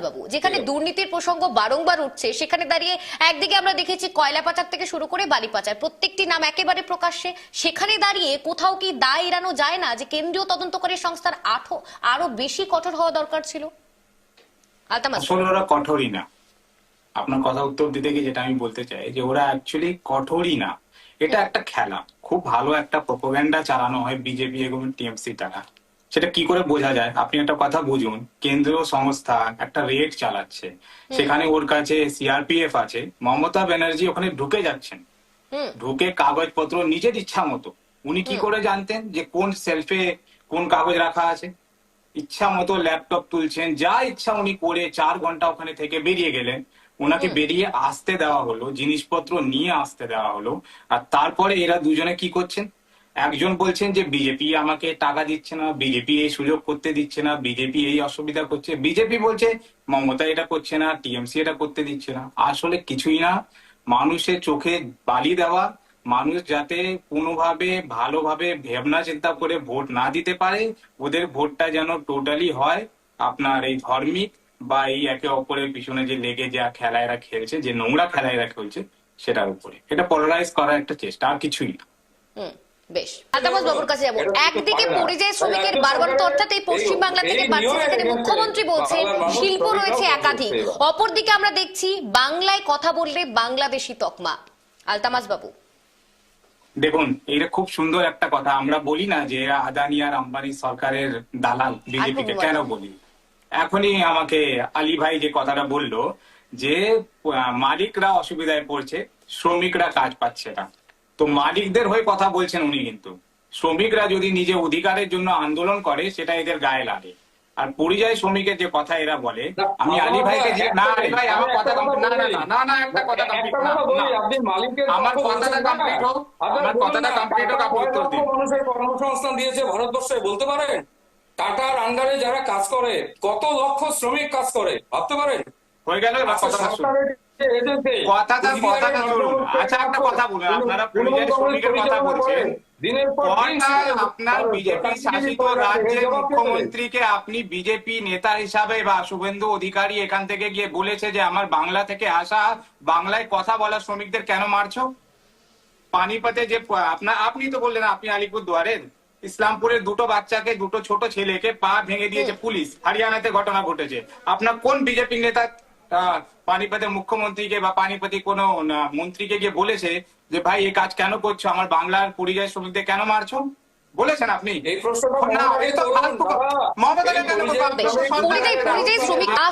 বাবু, যেখানে দুর্নীতির প্রসঙ্গ বারংবার উঠছে সেখানে দাঁড়িয়ে একদিকে আমরা দেখেছি কয়লা পাচার থেকে শুরু করে বালি পাচার প্রত্যেকটি নাম একেবারে প্রকাশ্যে, সেখানে দাঁড়িয়ে কোথাও কি দায় এড়ানো যায় না যে কেন্দ্রীয় তদন্তকারী সংস্থার আরো বেশি কঠোর হওয়া দরকার ছিল? আসলে ওরা কঠোরই না। আপনার কথা উত্তর দিতে গিয়ে যেটা আমি বলতে চাই যে ওরা অ্যাকচুয়ালি কঠোরই না, এটা একটা খেলা। খুব ভালো একটা প্রোপাগান্ডা চালানো হয় বিজেপি এবং টিএমসি দ্বারা। সেটা কি করে বোঝা যায়? আপনি একটা কথা বুঝুন, কেন্দ্রীয় সংস্থা একটা রেড চালাচ্ছে, সেখানে ওর কাছে সিআরপিএফ আছে, মমতা ব্যানার্জি ওখানে ঢুকে যাচ্ছেন, ঢুকে কাগজপত্র নিজের ইচ্ছা মতো। উনি কি করে জানতেন যে কোন সেলফে কোন কাগজ রাখা আছে? ইচ্ছা মতো ল্যাপটপ তুলছেন, যা ইচ্ছা উনি করে 4 ঘন্টা ওখানে থেকে বেরিয়ে গেলেন। ওনাকে বেরিয়ে আসতে দেওয়া হলো, জিনিসপত্র নিয়ে আসতে দেওয়া হলো। আর তারপরে এরা দুজনে কি করছেন? একজন বলছেন যে বিজেপি আমাকে টাকা দিচ্ছে না, বিজেপি এই সুযোগ করতে দিচ্ছে না, বিজেপি এই অসুবিধা করছে। বিজেপি বলছে মমতা এটা করছে না, টিএমসি এটা করতে দিচ্ছে না। আসলে কিছুই না, মানুষের চোখে বালি দেওয়া, মানুষ যাতে কোনোভাবে ভালোভাবে ভাবনা চিন্তা করে ভোট না দিতে পারে, ওদের ভোটটা যেন টোটালি হয় আপনার এই ধর্মিক বা এই একে অপরের পিছনে যে লেগে যা খেলা এরা খেলছে, যে নোংরা খেলা এরা খেলছে, সেটার উপরে এটা পলারাইজ করার একটা চেষ্টা, আর কিছুই না। বেশ, আলতাফ বাবুর কাছে যাবো। একদিকে পরিযায়ী শ্রমিকের বারবারন্ত, অর্থাৎ এই পশ্চিম বাংলা থেকে বাড়ছে, যেখানে মুখ্যমন্ত্রী বলছেন শিল্প রয়েছে একাধিক, অপরদিকে আমরা দেখছি বাংলায় কথা বললে বাংলাদেশি তকমা। আলতামাজ বাবু, দেখুন, এটা খুব সুন্দর একটা কথা। আমরা বলি না যে আদানি আর আম্বানি সরকারের দালাল বিজেপিকে, কেন বলি? এখনই আমাকে আলী ভাই যে কথাটা বললো যে মালিকরা অসুবিধায় পড়ছে, শ্রমিকরা কাজ পাচ্ছে না, তো মালিকদের হয়ে কথা বলছেন উনি, কিন্তু শ্রমিকরা যদি নিজে অধিকারের জন্য আন্দোলন করে সেটা এদের গায়ে লাগে। আর পরিযায়ী শ্রমিকের যে কথা এরা বলে, আমি আলী ভাইকে যে না আলী ভাই আমার কথা কমপ্লিট, না না না না একটা কথা কমপ্লিট, না আমার কথাটা কমপ্লিট হোক, আমার কথাটা কমপ্লিট হোক, আপনি উত্তর দিন। মানুষের কর্মসংস্থান দিয়েছে ভারতবর্ষে, বলতে পারেন টাটার আন্ডারে যারা কাজ করে কত লক্ষ শ্রমিক কাজ করে, ভাবতে পারেন? হয়ে গেল, এবার কথাটা শুনুন, কথাটা শুনুন। আচ্ছা একটা কথা বলুন, আপনারা পরিযায়ী শ্রমিকের কথা বলছেন, আপনার বিজেপি শাসিত রাজ্যের মুখ্যমন্ত্রীকে আপনি বিজেপি নেতা হিসাবে বা শুভেন্দু অধিকারী এখান থেকে গিয়ে বলেছে যে আমার বাংলা থেকে আসা বাংলায় কথা বলা শ্রমিকদের কেন মারছো? পানিপথে যে আপনি তো বললেন আপনি আলিপুর দুয়ারের ইসলামপুরের দুটো বাচ্চাকে, দুটো ছোট ছেলেকে পা ভেঙে দিয়েছে পুলিশ, হরিয়ানাতে ঘটনা ঘটেছে। আপনার কোন বিজেপি নেতা পানিপথের মুখ্যমন্ত্রীকে বা পানিপতি কোনো মন্ত্রীকে গিয়ে বলেছে যে ভাই এই কাজ কেন করছো, আমার বাংলার পরিযায়ী শ্রমিকদের কেন মারছো? বলেছেন আপনি? এই প্রশ্নটা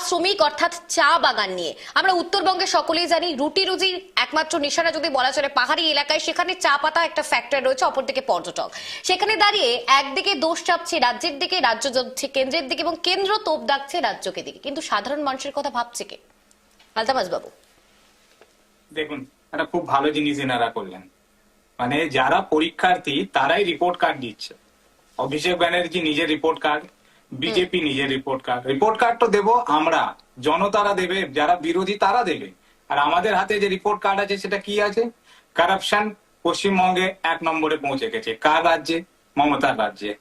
শ্রমিক অর্থাৎ চা বাগান নিয়ে আমরা উত্তরবঙ্গে সকলেই জানি রুটি রুজির একমাত্র নিশানা যদি বলা চলে পাহাড়ি এলাকায়, সেখানে চা পাতা একটা ফ্যাক্টর রয়েছে, অপরদিকে পর্যটক। সেখানে দাঁড়িয়ে একদিকে দোষ চাপছে রাজ্যের দিকে, রাজ্য যাচ্ছে কেন্দ্রের দিকে এবং কেন্দ্র তোপ দাগছে রাজ্যকে দিকে, কিন্তু সাধারণ মানুষের কথা ভাবছে কে? আলতাফ বাবু, দেখুন, একটা খুব ভালো জিনিস এনারা করলেন, মানে যারা পরীক্ষার্থী তারাই রিপোর্ট কার্ড দিচ্ছে। অভিষেক ব্যানার্জি নিজের রিপোর্ট কার্ড, বিজেপি নিজের রিপোর্ট কার্ড। রিপোর্ট কার্ড তো দেবো আমরা, জনতারা দেবে, যারা বিরোধী তারা দেবে। আর আমাদের হাতে যে রিপোর্ট কার্ড আছে সেটা কি আছে? কারাপশন পশ্চিমবঙ্গে 1 নম্বরে পৌঁছে গেছে। কার রাজ্যে? মমতার রাজ্যে।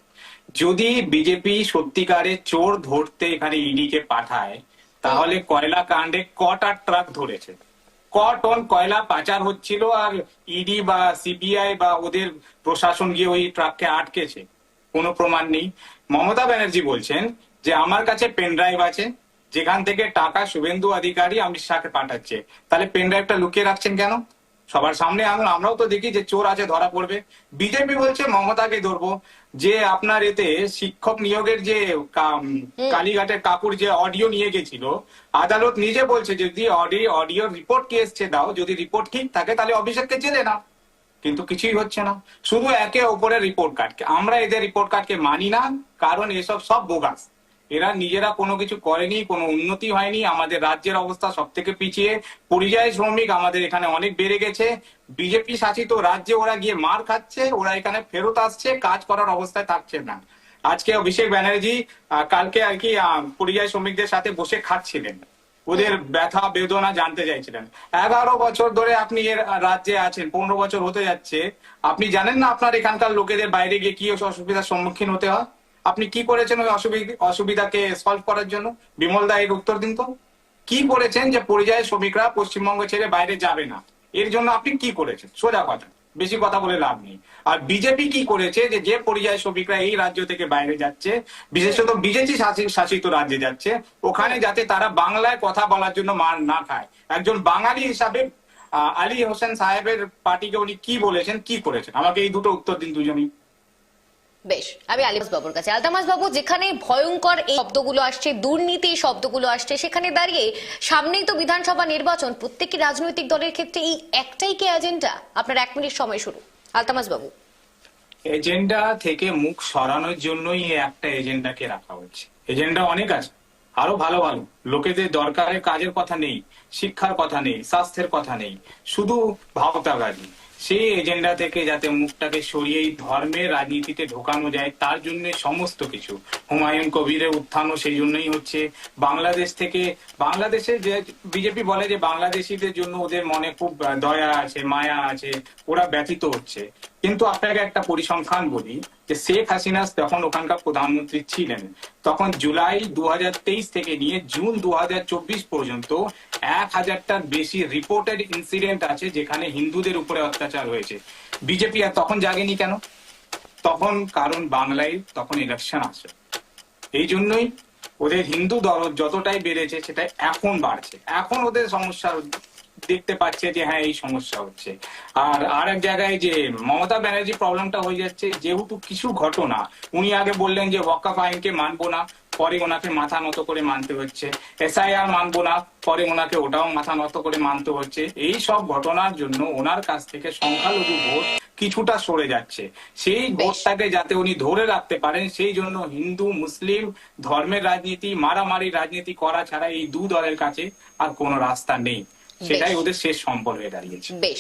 যদি বিজেপি সত্যিকারে চোর ধরতে এখানে ইডি কে পাঠায়, তাহলে কয়লা কাণ্ডে কটা ট্রাক ধরেছে, ক টন কয়লা পাচার হচ্ছিল, আর ইডি বা সিবিআই বা ওদের প্রশাসন গিয়ে ওই ট্রাককে আটকেছে? কোনো প্রমাণ নেই। মমতা ব্যানার্জি বলছেন যে আমার কাছে পেন ড্রাইভ আছে যেখান থেকে টাকা শুভেন্দু অধিকারী অমিত শাহকে পাঠাচ্ছে। তাহলে পেন ড্রাইভটা লুকিয়ে রাখছেন কেন? সবার সামনে আনুন, আমরাও তো দেখি যে চোর আছে, ধরা পড়বে। বিজেপি বলছে মমতাকে ধরবো। যে আপনার এতে শিক্ষক নিয়োগের যে কালীঘাটের কাকুর যে অডিও নিয়ে গেছিল, আদালত নিজে বলছে যদি অডিও রিপোর্ট কি এসছে দাও, যদি রিপোর্ট ঠিক থাকে তাহলে অভিষেককে জেলে নাও। কিন্তু কিছুই হচ্ছে না, শুধু একে ওপরের রিপোর্ট কার্ডকে। আমরা এদের রিপোর্ট কার্ডকে মানি না, কারণ এসব সব বোগাস। এরা নিজেরা কোনো কিছু করেনি, কোনো উন্নতি হয়নি। আমাদের রাজ্যের অবস্থা সব থেকে পিছিয়ে। পরিযায়ী শ্রমিক আমাদের এখানে অনেক বেড়ে গেছে। বিজেপি শাসিত রাজ্যে ওরা গিয়ে মার খাচ্ছে, ওরা এখানে ফেরত আসছে, কাজ করার অবস্থায় থাকছে না। আজকে অভিষেক ব্যানার্জি কালকে আর কি পরিযায়ী শ্রমিকদের সাথে বসে খাচ্ছিলেন, ওদের ব্যথা বেদনা জানতে চাইছিলেন। 11 বছর ধরে আপনি এর রাজ্যে আছেন, 15 বছর হতে যাচ্ছে, আপনি জানেন না আপনার এখানকার লোকেদের বাইরে গিয়ে কি অসুবিধার সম্মুখীন হতে হয়? আপনি কি করেছেন ওই অসুবিধাকে সলভ করার জন্য? বিমল দা এর উত্তর দিন তো। কি করেছেন যে পরিযায়ী শ্রমিকরা পশ্চিমবঙ্গ ছেড়ে বাইরে যাবে না? এর জন্য আপনি কি করেছেন? সোজা কথা, বেশি কথা বলে লাভ নেই। আর বিজেপি কি করেছে যে পরিযায়ী শ্রমিকরা এই রাজ্য থেকে বাইরে যাচ্ছে, বিশেষত বিজেপি শাসিত রাজ্যে যাচ্ছে, ওখানে যাতে তারা বাংলায় কথা বলার জন্য মার না খায়। একজন বাঙালি হিসাবে আলী হোসেন সাহেবের পার্টিকে উনি কি বলেছেন, কি করেছেন? আমাকে এই দুটো উত্তর দিন দুজনই। বেশ, আমি আলিমাস বাবুর কাছে। আলতামাস বাবু, যেখানে ভয়ঙ্কর এই শব্দগুলো আসছে, দুর্নীতি শব্দগুলো আসছে, সেখানে দাঁড়িয়ে সামনেই তো বিধানসভা নির্বাচন, প্রত্যেকটি রাজনৈতিক দলের ক্ষেত্রে এই একটাই কি এজেন্ডা? আপনার 1 মিনিট সময় শুরু, আলতামাস বাবু। এজেন্ডা থেকে মুখ সরানোর জন্যই এই একটা এজেন্ডাকে রাখা হচ্ছে। এজেন্ডা অনেক আছে, আরো ভালো ভালো লোকেদের দরকারের কাজের কথা নেই, শিক্ষার কথা নেই, স্বাস্থ্যের কথা নেই, শুধু ভাওতাবাজি। সেই এজেন্ডা থেকে যাতে মুখটাকে সরিয়েই ধর্মের রাজনীতিতে ঢোকানো যায়, তার জন্য সমস্ত কিছু। হুমায়ুন কবিরের উত্থানও সেই জন্যই হচ্ছে। বাংলাদেশ থেকে, বাংলাদেশে যে বিজেপি বলে যে বাংলাদেশিদের জন্য ওদের মনে খুব দয়া আছে, মায়া আছে, ওরা ব্যথিত হচ্ছে। কিন্তু আপনাকে একটা পরিসংখ্যান বলি, যে শেখ হাসিনা যখন ওখানকার প্রধানমন্ত্রী ছিলেন, তখন জুলাই 2023 থেকে নিয়ে জুন 2024 পর্যন্ত 1000টার বেশি রিপোর্টেড ইনসিডেন্ট আছে যেখানে হিন্দুদের উপরে অত্যাচার হয়েছে। বিজেপি আর তখন জাগেনি কেন? তখন কারণ বাংলায় তখন ইলেকশন আসে। এই জন্যই ওদের হিন্দু দরদ যতটাই বেড়েছে সেটা এখন বাড়ছে। এখন ওদের সমস্যা দেখতে পাচ্ছে যে হ্যাঁ এই সমস্যা হচ্ছে। আর এক জায়গায় যে মমতা ব্যানার্জি প্রবলেমটা হয়ে যাচ্ছে, যেহেতু কিছু ঘটনা, উনি আগে বললেন যে ওয়াকফ আইনকে মানবো না, পরে ওনাকে মাথা নত করে মানতে হচ্ছে। এসআইআর মানবো না, পরে ওনাকে ওটাও মাথা নত করে মানতে হচ্ছে। এই সব ঘটনার জন্য ওনার কাছ থেকে সংখ্যালঘু ভোট কিছুটা সরে যাচ্ছে। সেই ভোটটাকে যাতে উনি ধরে রাখতে পারেন, সেই জন্য হিন্দু মুসলিম ধর্মের রাজনীতি, মারামারি রাজনীতি করা ছাড়া এই দু দলের কাছে আর কোনো রাস্তা নেই। সেটাই ওদের শেষ সম্বল হয়ে দাঁড়িয়েছে। বেশ।